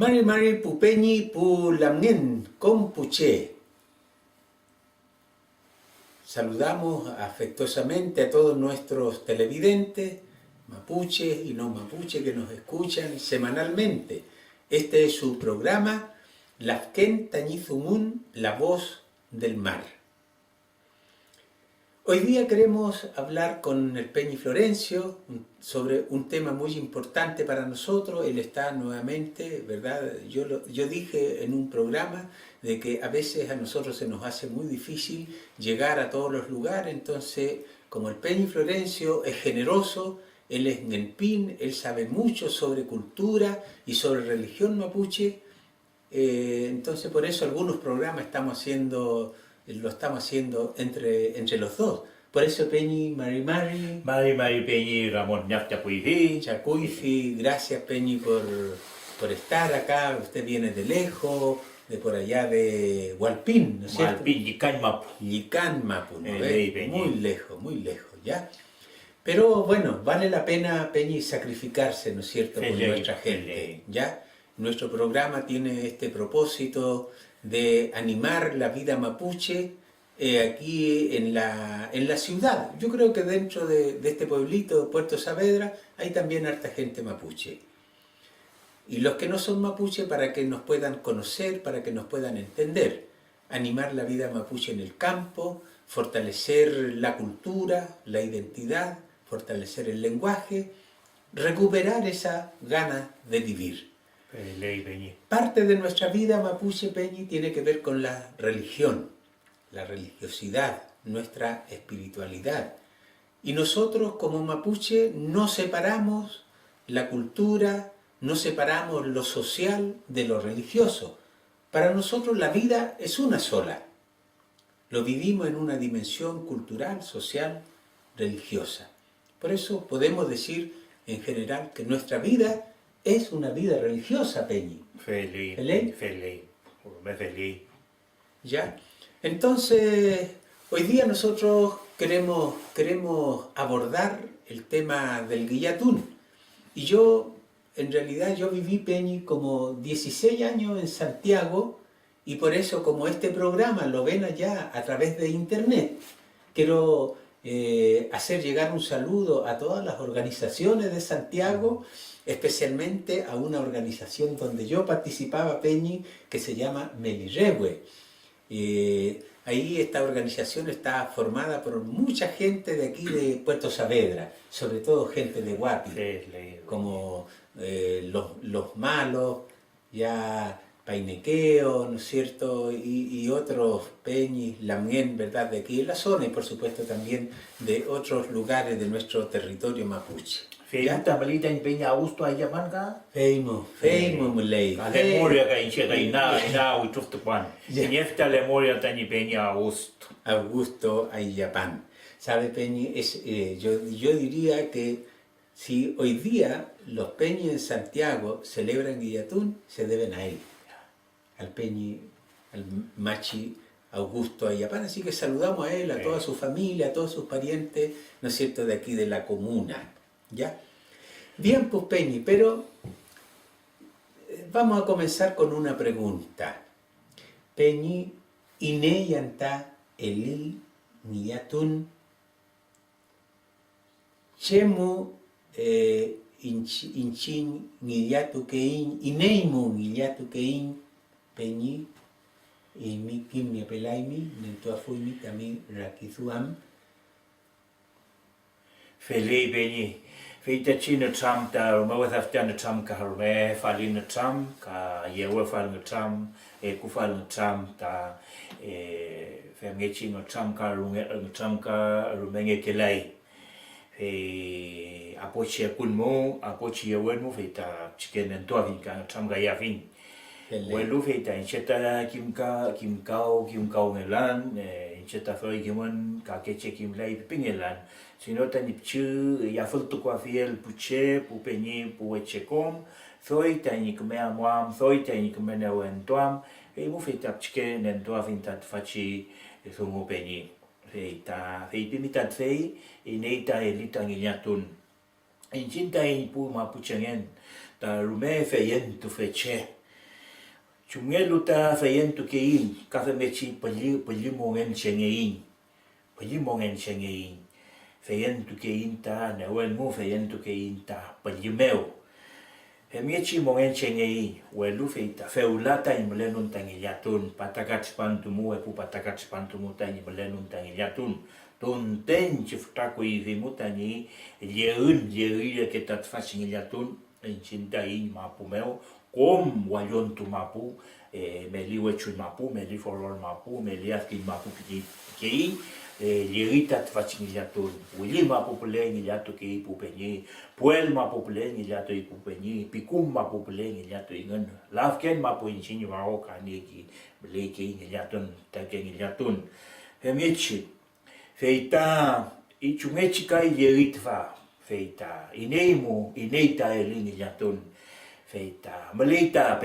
Mari Mari Pupeñi Pu Lamngen Compuche. Saludamos afectuosamente a todos nuestros televidentes, mapuches y no mapuches que nos escuchan semanalmente. Este es su programa, Lafken Tañizumun, la voz del mar. Hoy día queremos hablar con el Peñi Florencio sobre un tema muy importante para nosotros. Él está nuevamente, ¿verdad? Yo dije en un programa de que a veces a nosotros se nos hace muy difícil llegar a todos los lugares, entonces como el Peñi Florencio es generoso, él es ngenpín, él sabe mucho sobre cultura y sobre religión mapuche, entonces por eso algunos programas lo estamos haciendo entre los dos. Por eso Peñi, Mari Peñi, Ramón Ñaftacuifi. Chacuifi, gracias Peñi por estar acá. Usted viene de lejos, de por allá de Hualpín, ¿no es cierto? Hualpín, Licán Mapu, ¿no ves? Muy lejos, ¿ya? Pero bueno, vale la pena, Peñi, sacrificarse, ¿no es cierto?, por nuestra gente, ¿ya? Nuestro programa tiene este propósito de animar la vida mapuche aquí en la ciudad. Yo creo que dentro de este pueblito, Puerto Saavedra, hay también harta gente mapuche. Y los que no son mapuche, para que nos puedan conocer, para que nos puedan entender. Animar la vida mapuche en el campo, fortalecer la cultura, la identidad, fortalecer el lenguaje, recuperar esa gana de vivir. Parte de nuestra vida mapuche, Peñi, tiene que ver con la religión, la religiosidad, nuestra espiritualidad. Y nosotros como mapuche no separamos la cultura, no separamos lo social de lo religioso. Para nosotros la vida es una sola. Lo vivimos en una dimensión cultural, social, religiosa. Por eso podemos decir en general que nuestra vida es una vida religiosa, Peñi. Feliz. ¿Ya? Entonces, hoy día nosotros queremos abordar el tema del guillatún. Y en realidad, viví, Peñi, como 16 años en Santiago, y por eso, como este programa lo ven allá a través de internet, quiero hacer llegar un saludo a todas las organizaciones de Santiago, especialmente a una organización donde yo participaba, Peñi, que se llama Melirehue. Ahí esta organización está formada por mucha gente de aquí de Puerto Saavedra, sobre todo gente de Huapi, como los malos, ya Painequeo, ¿no es cierto? Y otros Peñis, Lamien, ¿verdad? De aquí en la zona y por supuesto también de otros lugares de nuestro territorio mapuche. Feita malita en Peña Augusto ahí llamanca. Feimo mulei. Lemoria que incheta ina uituftupan. Niefta lemoria tani Peña Augusto. Augusto Ayapan. ¿Sabe, Peñi? Yo diría que si hoy día los Peñi en Santiago celebran Guillatún, se deben a él. Al Peñi, al Machi Augusto Ayapan. Así que saludamos a él, a toda su familia, a todos sus parientes, ¿no es cierto?, de aquí de la comuna. ¿Ya? Bien, pues Peñi, pero vamos a comenzar con una pregunta. Peñi, ¿ine yanta eli niyatun? Chemu inchin niyatu kein, ineimu niyatu kein, Peñi, y mi kim mi apelaimi, nentuafuimi también rakizuam. Feliz Peñi. Feita china tram ta rumawat aftan tram ka harme falin tram ka yewa falin tram ku falin tram ta femngechi no tram ka runge tram ka rumenge kelai apoche kunmo apoche yewen mo feita chicken and toa ka tram ga yavin welu feita incheta kimkao ngelan incheta foi kimon ka keche kimlai pingelan sino tani pchu ya fultu kwa fiel puche pu Peñi pu echecom thoi tani kumea muam thoi tani kumena wentuam mu feita pchke nentua vintat fachi thumu Peñi feita pimitat fei ineita elita ngiatun inchinta pu mapuchengen ta rume feyen tu feche chúng nghe lúc ta phải yên tu cái in các phải mấy chi beli mong en cheng in beli mong en cheng in phải yên tu cái in ta nếu em mua phải yên tu cái in ta beli mèo he mấy chi mong en cheng in vậy lúc phải ta phải ula ta in beli nun ta nghe tun patakat span tu mua pu patakat span tu mua ta in beli nun ta nghe tun ton ten chifta kui vi mu ta ni ye que ta fa sin nghe tun en chinta in ma pu mèo kom wayon tu mapu meli wechu mapu meli folor mapu meli afkin mapu ki lirita tfachingilato wili mapu pule ngilato ki pupeni puel mapu pule ngilato i pupeni pikum mapu pule ngilato ingan lafken mapu inchini wao kani ki bele ki ngilaton ta ki ngilaton hemichi feita ichumechi kai liritva feita ineimu ineita eli ngilaton feita melita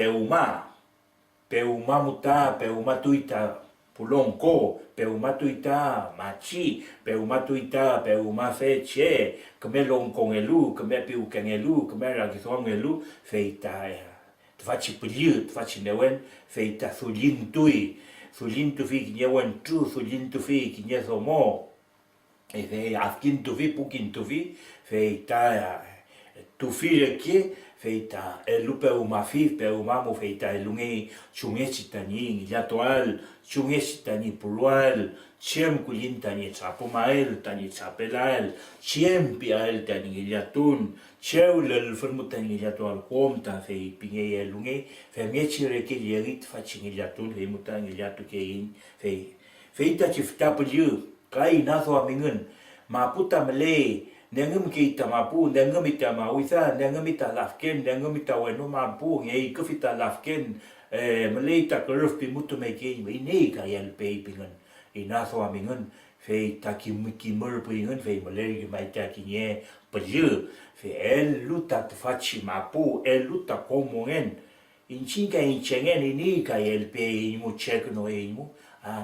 peuma muta peuma tuita pulongko peuma tuita machi peuma tuita peuma feche kemelong kongelu kemepiu kengelu kemera kisongelu feita tfachi piliu tfachi newen feita sulin tu fi kinyewen tu sulin tu fi kinyesomo fe afkin tu fi pukin tu fi feita tu fi leki feita elupe uma fi pe uma mo feita elungi chunge chitani ngilatoal chunge chitani pulual chem kulin tani chapumael tani chapelael chem piael tani ngilatun cheulel fermutani ngilatoal komta fe pinge elungi fe mechire ke yerit fachi ngilatun fe mutani ngilatu ke in fe feita chifta pulu kai naso amingun maputa mele nengum kita mapu nengum ita mawisa nengum ita lafken nengum ita wenu mapu ngei kufita lafken melita keruf pimutu meke ini kayal pe pingan inaso amingan fe takimur pingan fe meleri maita kinye pelu fe el luta tfachi mapu el luta komongen inchinga inchengen ini kayal pe imu check no imu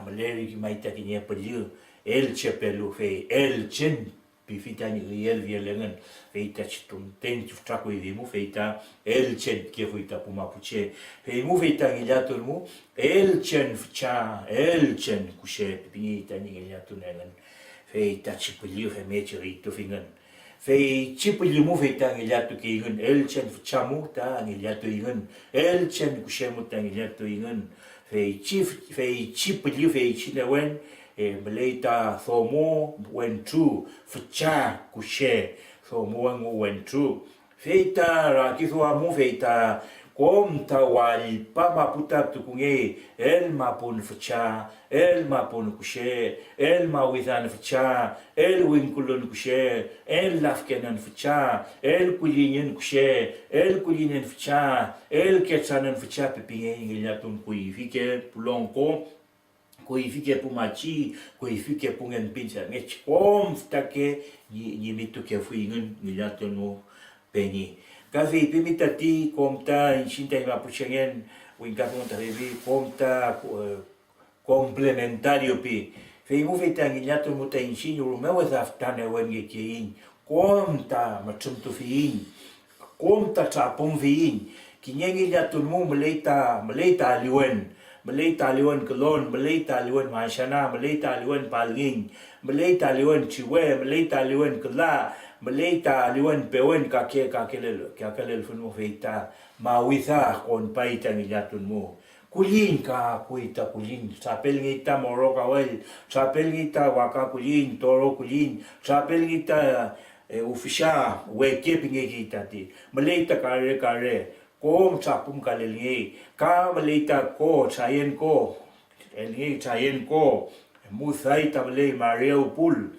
meleri maita kinye pelu el chepelu fe el chen fitani riel vielengen feita chitum ten chufta ko idimu feita el chen ke fuita puma puche fe mu feita ngilato mu el chen kushe pingi tani ngilato nengen feita chipuli fe mechi to fingen fe chipuli mu feita ngilato ke ingen el chen fcha mu ta ngilato ingen el chen kushe mu ta ngilato ingen fe chipuli fe chinewen Melita thomo went true fcha kushe thomo went true feita rakithwa mu feita kom tawal pama puta tukunge el mapun fcha el mapun kushe el mawithan fcha el winkulun kushe el lafkenan fcha el kulinen kushe el kulinen fcha el ketsanan fcha pepinge ngilatun kuifike pulonko kuifike pumachi kuifike pungen pincha ngech om stake ni mitu ke fuingen ngilato no peni kavi pimitati komta inshinta ma puchengen winka konta revi komta complementario pi fe mu veta ngilato muta inshinyo rumewa zaftane wenge kein komta matumtu fiin komta tapum fiin kinyengi lato mu meleta aliwen Malay taliwan kelon, Malay taliwan masyana, Malay taliwan palinging, Malay taliwan ciwe, Malay taliwan kela, Malay taliwan pewen kakelel funu feita, mawitha kon paita ngilatun mo. Kulin ka kuita kulin, sapel ngita moro kawel, sapel ngita waka kulin, toro kulin, sapel ngita ufisha, weke pinge kita ti. Malay ta kare. Kom sapum kalelngi ka melita ko chayen ko elngi chayen ko musai table mareo pul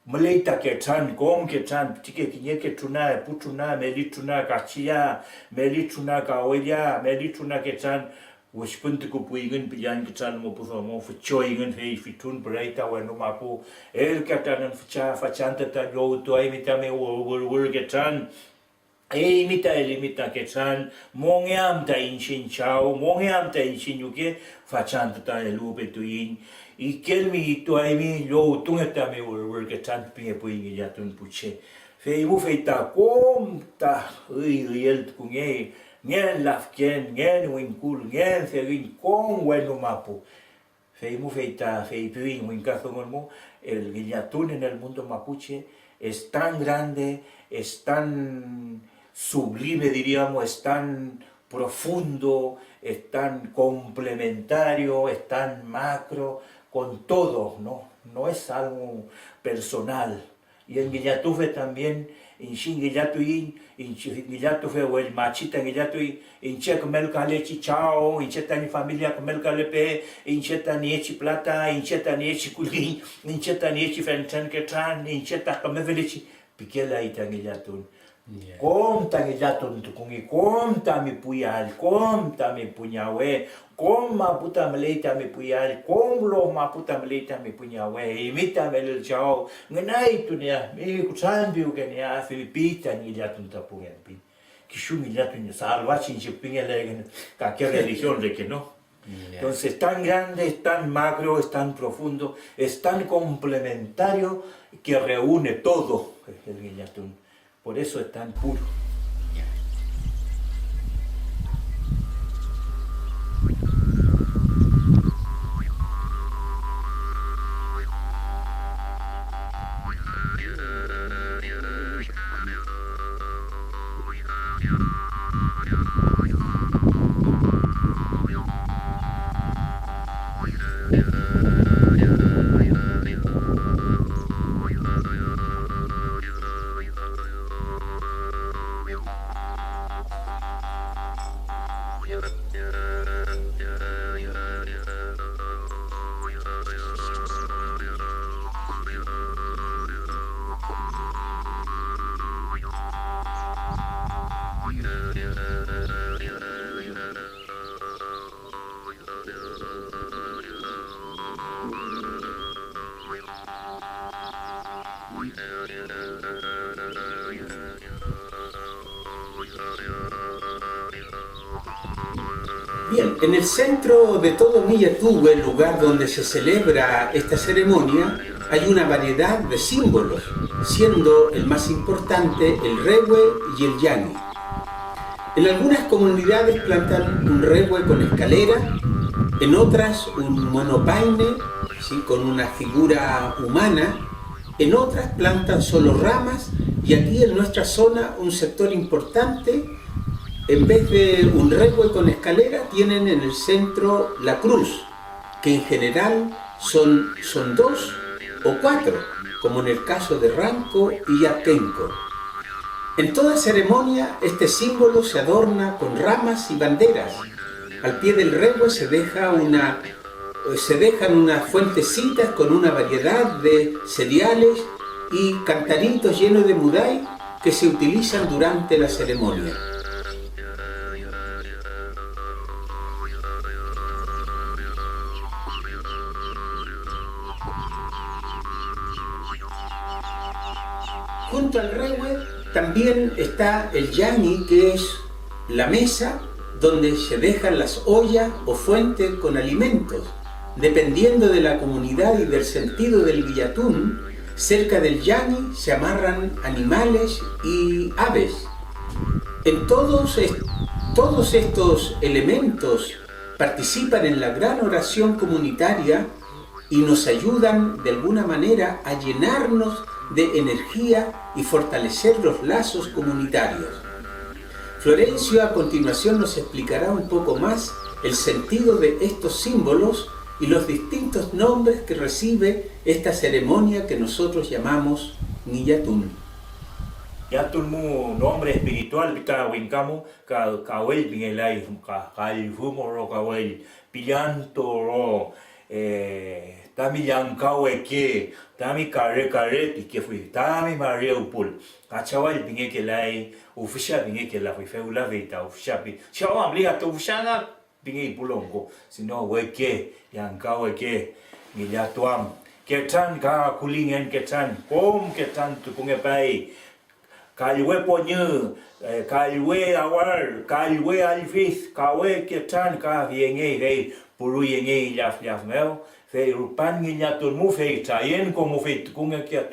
melita ke chan kom ke chan tike kinye ke tuna putuna melituna kachia melituna kawelia melituna ke chan wishpunt ko puingen pian ke chan mo puso mo fuchoingen fe fitun breita wenu mapu el katanan fachanta ta yo to ai mitame wor ke chan limita che c'han mongiam ta inchin ciao mongiam ta inchin yuke facciando ta le lupe tuin i kelmi tu ai mi lo tungeta me wor che c'han pinge poi ngi atun puche Fei mu fei ta kom ta riel ku ngen lafken ngen winkul ngen serin con bueno mapu. Fei mu fei ta fei piwin winkazongolmo, el guillatún en el mundo mapuche es tan grande, es tan sublime, diríamos, es tan profundo, es tan complementario, es tan macro, con todo, ¿no? No es algo personal. Y en Guillatufe también, en Guillatufe o el machita en Guillatufe, en Che comer calechi chao, en Cheta ni familia comer calepe, en Cheta ni echi plata, en Cheta ni echi culín, en Cheta ni echi fenten que tran, en Cheta comer velichi, piquela y tan Guillatun. Conta Guillatun tukungi, conta mi puyal, conta mi puñawe, con ma puta meleita mi puyal, con lo ma puta meleita mi puñawe, imita el chao, ngenai tu nia, mi kuchan biu que nia Filipita ni Guillatun tapungan pi. Kishu Guillatun salvachi en chipingele, cualquier religión de que no. Entonces es tan grande, es tan macro, es tan profundo, es tan complementario que reúne todo el Guillatun. Por eso es tan puro. Bien, en el centro de todo Guillatú, el lugar donde se celebra esta ceremonia, hay una variedad de símbolos, siendo el más importante el rehue y el yani. En algunas comunidades plantan un rehue con escalera, en otras un monopaine, ¿sí?, con una figura humana, en otras plantan solo ramas, y aquí en nuestra zona un sector importante, en vez de un rehue con escalera, tienen en el centro la cruz, que en general son 2 o 4, como en el caso de Ranco y Yatenco. En toda ceremonia, este símbolo se adorna con ramas y banderas. Al pie del rehue se dejan unas fuentecitas con una variedad de cereales y cantaritos llenos de mudai que se utilizan durante la ceremonia. Junto al rehue también está el yani, que es la mesa donde se dejan las ollas o fuentes con alimentos. Dependiendo de la comunidad y del sentido del Guillatún, cerca del yani se amarran animales y aves. En todos estos elementos participan en la gran oración comunitaria y nos ayudan de alguna manera a llenarnos de energía y fortalecer los lazos comunitarios. Florencio a continuación nos explicará un poco más el sentido de estos símbolos y los distintos nombres que recibe esta ceremonia que nosotros llamamos Guillatún. Guillatún mu nombre espiritual pita winkamo kawel bingelai kalfumoro kawel pillantoro tami yankawe ke tami kare pike fui tami maria upul kachawal bingelai ufisha bingelai fui feula vita ufisha bi chawa amliga to ufishana bingi pulongo sino weke yankawe ke Guillatuam ketan ka kulingen ketan kom ketan tukunge pai kalwe ponye kalwe awar kalwe alfis kawe ketan ka vienge rei puru yenge yaf mel fe rupan Guillatún mu fe tayen como fe tukunge kia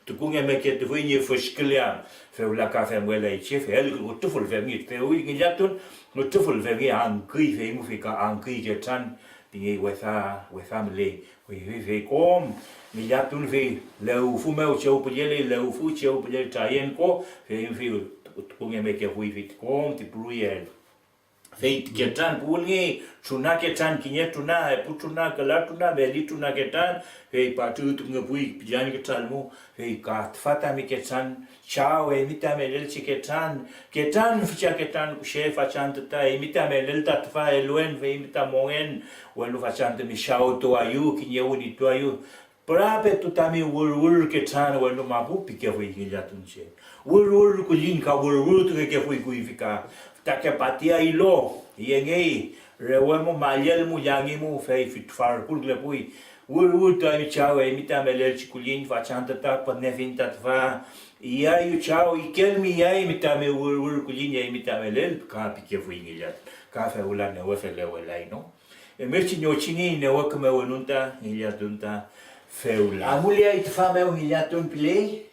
tukung me ke tu ni fuskliam fe la ka fe mo la che fe el ku tu ful fe mi te ui ngi jatun no tu ful fe mi an kui fe mu fe ka an kui ke tan pingi wetha mle we fe kom ngi jatun fe le u fu me o cheu pele le u fu cheu pele tayen ko fe tukung me ke hui fe kom ti pruel Feit ketan pulngi tuna ketan kinye tuna putuna kala tuna beli tuna ketan fei patu tunga pui pijan ketalmu fei kat fata mi ketan chao emita melel ketan ficha ketan kushe fachan tata emita melel tatfa eluen fei emita mongen welu fachan mi shao to ayu kinye uni to ayu Prape tutami wul ketan welu mapu pike fui kinja tunche wul kulin ka wul tu ke fui kuifika take patia ilo yengei rewemo mayel mu yangi mu fei fitfar kulgle pui wul ta mi chao emita melel chikulin fachanta ta panefin tatva ia yu chao ikel mi ia emita me wul kulin ia emita melel ka pike fui ngilat ka fe ulan ne wefele welai no emerchi nyochini ne wakme wenunta ngilatunta feula amulia itfame ngilatun pile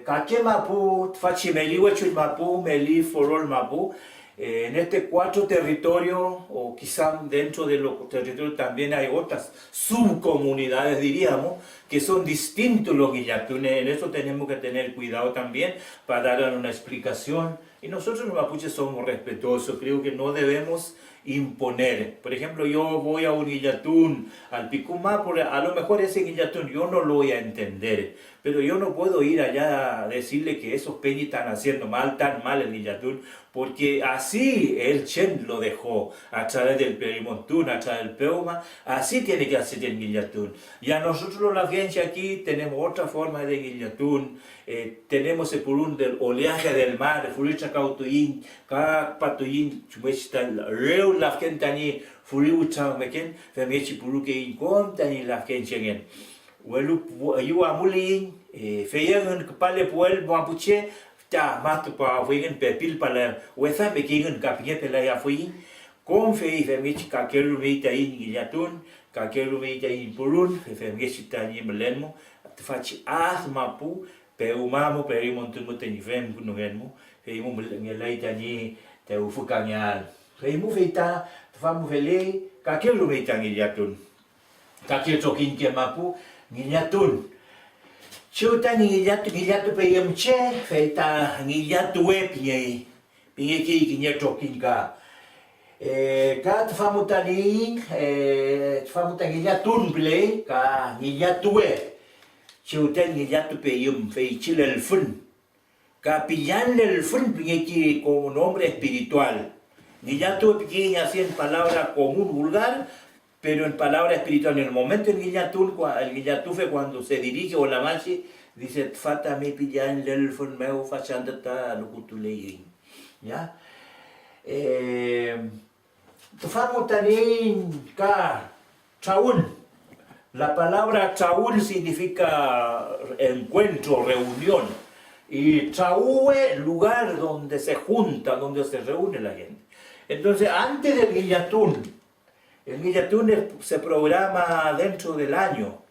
kake mapu tfachi meli wechut mapu meli forol mapu en este 4 territorios o quizás dentro de los territorios también hay otras subcomunidades diríamos que son distintos los guillatunes. En eso tenemos que tener cuidado también para dar una explicación y nosotros los mapuches somos respetuosos, creo que no debemos imponer. Por ejemplo, yo voy a un guillatún, al Picumá, a lo mejor ese guillatún yo no lo voy a entender, pero yo no puedo ir allá a decirle que esos peñis están haciendo tan mal el guillatún, porque así el Chen lo dejó, a través del Perimontún, a través del Peuma, así tiene que hacer el guillatún. Y a nosotros la gente aquí tenemos otra forma de guillatún, tenemos el purún del oleaje del mar, el furicha cautuín, cada patuín, chumechita, reu la gente allí, furiucha, meken, femechi puruke in conta ni la gente en. Welu yu amulin, feyen kepale puel mapuche, ta matu pa feyen pepil pala, wesa mekin kapie pela ya fui, con fei femechi kakelu meita in guillatún, kakelu meita in purun, femechi tani melenmo, faci mapu, peumamo perimontun mutenifem kunugenmo, feimu ngelaita ni te ufukanyal. Feimu feita, famu vele, kakelu meita guillatún. Kakelu tokin ke mapu, guillatún. Chuta guillatu peyemche, feita guillatu pinye ki guillatokin ka. Ka tfamu tani, tfamu ta guillatún play, ka guillatu Chuta guillatu peyem, feichil el fun. Capillán el fun pinye ki como nombre espiritual. Guillatu pequeña así en palabra común, vulgar, pero en palabra espiritual. En el momento el guillatufe cuando se dirige o la machi, dice, fata me pillan el fun meu fachandata locutuleyin. ¿Ya? Tufamo tanin ka chaun. La palabra chaun significa encuentro, reunión. Y chaúe, lugar donde se junta, donde se reúne la gente. Entonces, antes del guillatún, el guillatún se programa dentro del año.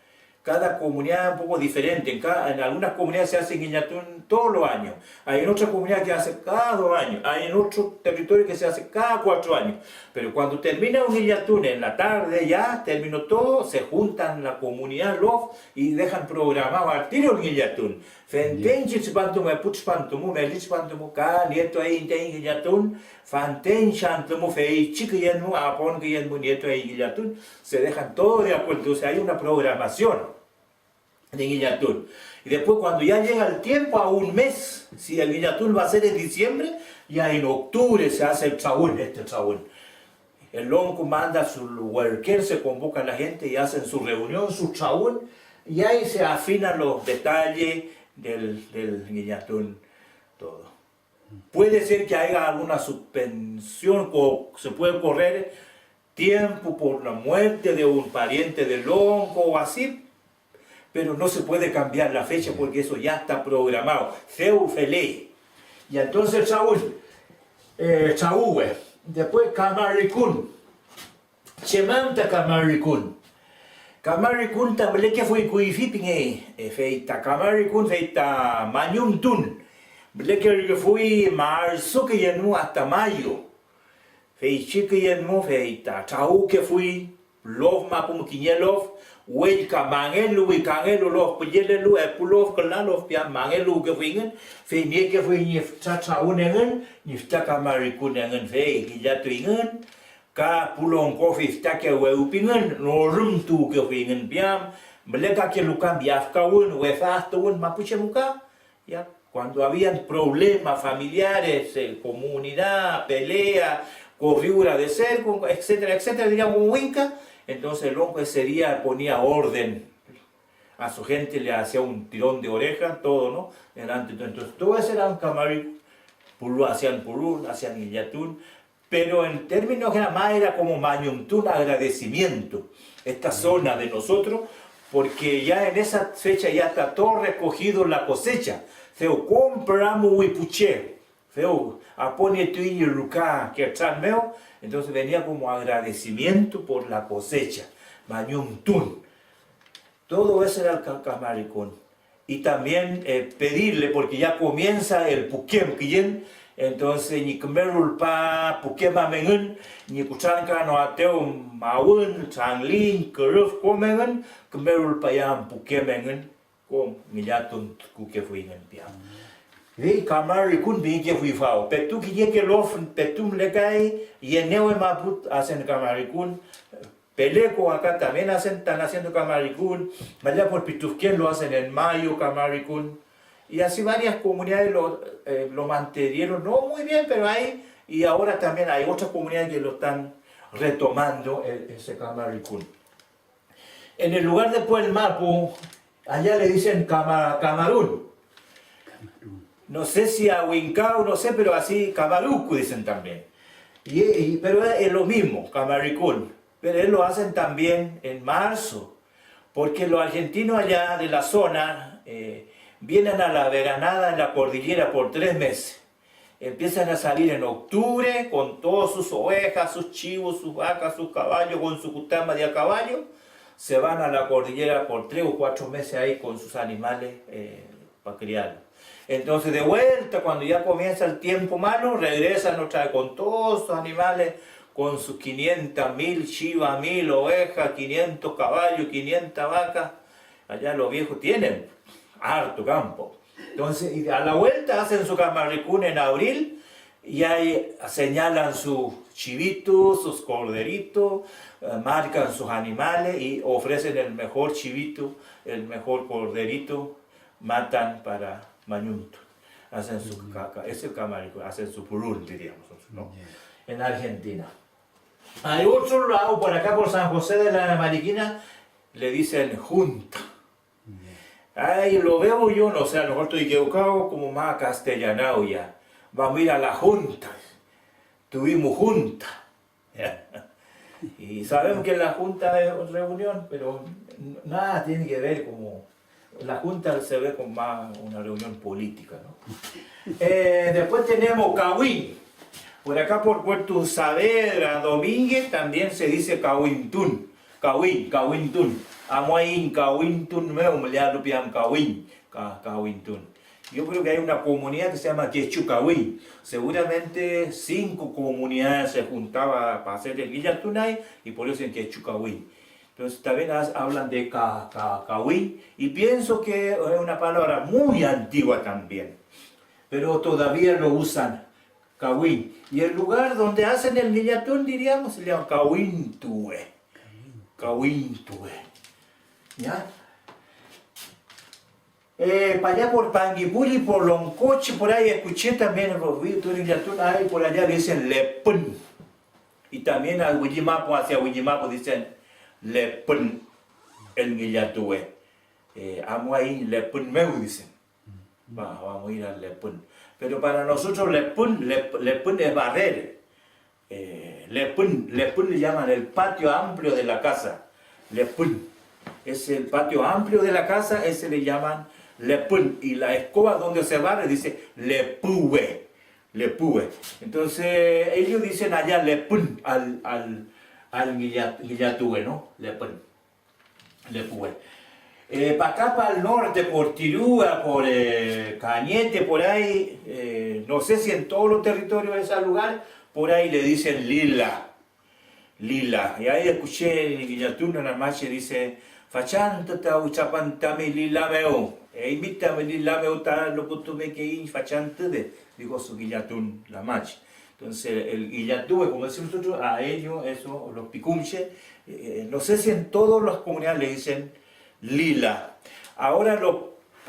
Cada comunidad es un poco diferente. En algunas comunidades se hace guillatún todos los años. Hay en otras comunidades que se hace cada 2 años. Hay en otros territorios que se hace cada 4 años. Pero cuando termina un guillatún en la tarde, ya terminó todo, se juntan la comunidad y dejan programado al tiro el guillatún. Fenten chipantumu, puchpantumu, melichpantumu, ka nieto ahí ten guillatún, fanten chantumu, fei chiquiyenmu, apon guillenmu, nieto ahí guillatún, se dejan todo de acuerdo. O sea, hay una programación de guillatún. Y después cuando ya llega el tiempo, a un mes, si el guillatún va a ser en diciembre, ya en octubre se hace el chaún, El lonco manda su worker, se convoca a la gente y hacen su reunión, su chaún, y ahí se afinan los detalles del guillatún, todo. Puede ser que haya alguna suspensión, o se puede correr tiempo por la muerte de un pariente del lonco o así, pero no se puede cambiar la fecha porque eso ya está programado. Seu Fele. Y entonces Chaúe. Después Camaricún. Chemanta Camaricún. Kamarikun también que fue cuifipinge, feita Kamarikun feita Manyum Tun, que fue marzo que llenó hasta mayo, feichi que llenó feita Chau que fue lov mapum kinyelov, wel kamangelu y kangelu lov puyelelu epulov kalalov pia mangelu que fue feinie que fue ni chau nengen ni fta Kamarikun nengen fei gijatu ingen. Ka pulong kofi stake we upingen no rum tu ke fingen piam mereka que lukan biaf kawun we fastun mapuche muka ya cuando habían problemas familiares comunidad pelea corriura de cerco etcétera etcétera digamos winca entonces el hombre ese día ponía orden a su gente le hacía un tirón de oreja todo no entonces todo ese eran Kamari pulu hacían illatun. Pero en términos generales era como Mañumtún, agradecimiento, esta zona de nosotros, porque ya en esa fecha ya está todo recogido la cosecha. Feo compramos huipuche, feo apone tuini ruca que meo, entonces venía como agradecimiento por la cosecha, Mañumtún. Todo eso era el Kamarikun. Y también pedirle, porque ya comienza el Puquem, entonces ni comerul pa Pukema mengen, ni kuchanka no ateo maun, changlin, keruf comengen, comerul pa yam Pukemengen, com milatun kuke fuingen piam. Vei Kamarikun binge fuifao, petu ki que lof, petum legai, yeneo maput hacen Kamarikun, Peleco acá también están haciendo Kamarikun, allá por Pitufquén lo hacen en mayo Kamarikun. Y así varias comunidades lo mantuvieron, no muy bien, pero hay, y ahora también hay otras comunidades que lo están retomando, ese Kamarikun. En el lugar después del Mapu, allá le dicen Camarún. No sé si a Huincao, no sé, pero así Camarucu dicen también. Pero es lo mismo, Kamarikun. Pero ellos lo hacen también en marzo, porque los argentinos allá de la zona vienen a la veranada en la cordillera por 3 meses. Empiezan a salir en octubre con todas sus ovejas, sus chivos, sus vacas, sus caballos, con su cutama de a caballo. Se van a la cordillera por 3 o 4 meses ahí con sus animales para criarlos. Entonces de vuelta, cuando ya comienza el tiempo malo, regresan otra vez con todos sus animales, con sus 500.000 chivas, 1000 ovejas, 500 caballos, 500 vacas. Allá los viejos tienen harto campo. Entonces, a la vuelta hacen su Kamarikun en abril y ahí señalan sus chivitos, sus corderitos, marcan sus animales y ofrecen el mejor chivito, el mejor corderito, matan para Mañumtu. Hacen su caca, es el Kamarikun, hacen su purul, diríamos, ¿no? En Argentina. Hay otro lado, por acá por San José de la Mariquina, le dicen junta. Ahí lo veo yo, no sé, a lo mejor estoy equivocado, como más castellanao ya. Vamos a ir a la junta. Tuvimos junta. Y sabemos que la junta es reunión, pero nada tiene que ver como... La junta se ve como más una reunión política, ¿no? Después tenemos Cahuín. Por acá por Puerto Saavedra, Domínguez, también se dice Cahuintún. Cahuintún. Amuain, Cahuintún, me le alupian Cahuintún. Yo creo que hay una comunidad que se llama Quechucahuín. Seguramente 5 comunidades se juntaban para hacer el Guillartunay y por eso en Quechucahuín. Entonces también hablan de Cahuín y pienso que es una palabra muy antigua también. Pero todavía lo usan, Cahuín. Y el lugar donde hacen el Guillartún, diríamos, se llama Cahuintue. ¿Ya? Para allá por Panguipulli, por Loncoche, por ahí escuché también en los vídeos de Guillartún, ahí por allá dicen Lepun. Y también al Huillimapo, hacia Huillimapo dicen Lepun, el Guillartue. Vamos a ir Lepun meu, dicen. Vamos a ir al Lepun. Pero para nosotros Lepun es barrer. Lepun le llaman el patio amplio de la casa. Lepun. Es el patio amplio de la casa, ese le llaman Lepun. Y la escoba donde se barre dice Lepue. Entonces ellos dicen allá Lepun al Guillatue, ¿no? Lepun. después. Para acá, para el norte, por Tirúa, por Cañete, por ahí, no sé si en todos los territorios de ese lugar, por ahí le dicen lila. Lila. Y ahí escuché en Guillatún, en la marcha, dice, faccianta ta uchapantami lila meo. Invítame lila meo ta lo que tuve que ir faccianta de, digo su Guillatún, la marcha. Entonces, el Guillatún, como decimos nosotros, a ellos, eso, los picunches, no sé si en todas las comunidades le dicen lila. Ahora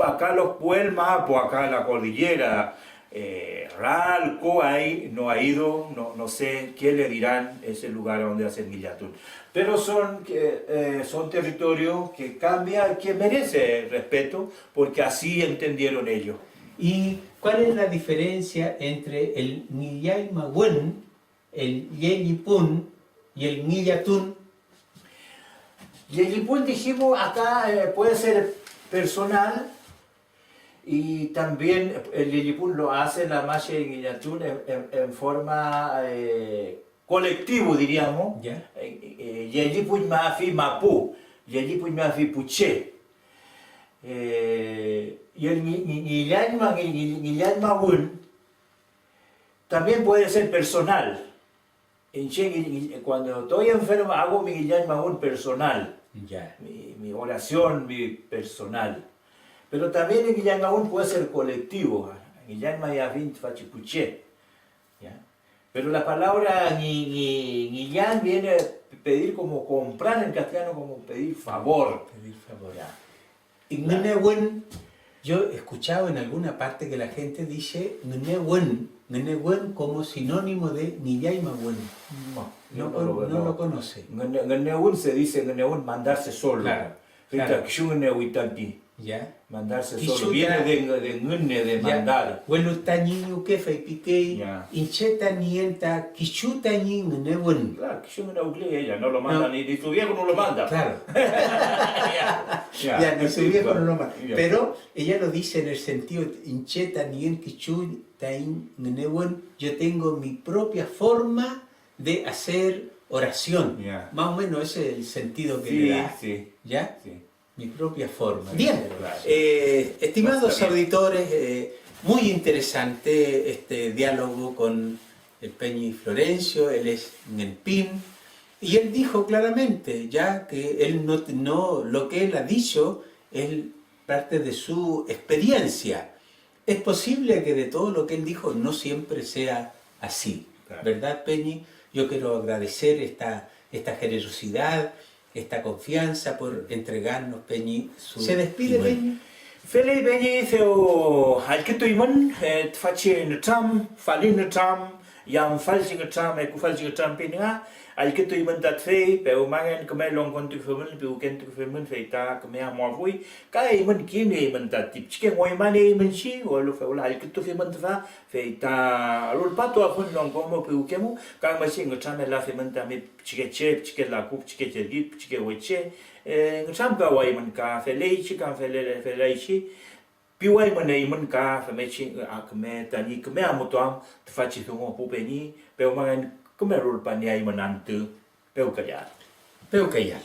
acá los pueblos, pues acá en la cordillera, Ralco, ahí no ha ido, no sé qué le dirán ese lugar donde hacen Guillatún. Pero son territorios que cambian, que merece respeto, porque así entendieron ellos. ¿Y cuál es la diferencia entre el Ñillay Magüen, el Yeyipún y el Guillatún? Yeyipún, dijimos, acá puede ser personal y también el Yeyipún lo hace la marcha de Guillatún en forma colectivo, diríamos. ¿Ya? Yeyipún Mafi Mapu, Yeyipún Mafi Puché. Y el Ñillay Magüen también puede ser personal. Cuando estoy enfermo hago mi Ñillay Magüen personal. Ya. Mi oración, mi personal. Pero también el Ñillay Magüen puede ser colectivo. Ñillay Magüen Fachipuché. Pero la palabra Ñillay viene a pedir como comprar en castellano, como pedir favor. Pedir favor. Y Nnewen, yo he escuchado en alguna parte que la gente dice Nnewen como sinónimo de Ñillay Magüen. No lo conoce. Nnewen se dice mandarse solo. Claro. ¿Ya? Mandarse Kishuta, solo. Viene de Nne, de mandar. Bueno, tañiño que fue piqué, Ya. hincheta nienta, Kishuta ni Nnewen. Claro, ella no lo manda, ni su viejo no lo manda. Claro. Ya, no su viejo no lo manda. Ya. Pero ella lo dice en el sentido, hincheta nien Kishuta Nnewen, yo tengo mi propia forma de hacer oración. Ya. Más o menos ese es el sentido que Sí, le da. sí. ¿Ya? Sí. Mi propia forma. Bien, Claro. estimados Está bien. auditores, muy interesante este diálogo con el Peñi Florencio, él es Ngenpín, y él dijo claramente ya que él no lo que él ha dicho es parte de su experiencia. Es posible que de todo lo que él dijo no siempre sea así, Claro. ¿verdad, Peñi? Yo quiero agradecer esta generosidad, esta confianza por entregarnos, Peñi, su... ¿Se despide, Peñi? Feliz Peñi, Theo, Alquito Iman, Tfachi Ntam, Falin Ntam, Yam Falsing Ntam, Ekufalsing Ntam Pinga, Alquito Iman Tatfei, Peumangan, Kamelong Contifemen, Pukentifemen, Feita, Kamea Morvui, Kai Iman Kimi Iman Tatip, Chicken Waimani Iman Shi, or Lufela, Alquito Femen Tva, Feita, Rulpato Afun Long Como Pukemu, Kamasing Ntam, Lafementami, Chicken Chicken La Coupe, Chicken Deep, Chicken Weche, Ntampa Waiman Ka, Felaichi, Kan Felaichi, Piwai Manaiman Ka, Femechi, Akme, Tani, Kamea Motam, Tfachi Tungo Pupeni, Peumangan, Kumerul Panyai Manantu, Peukayar. Peucayal.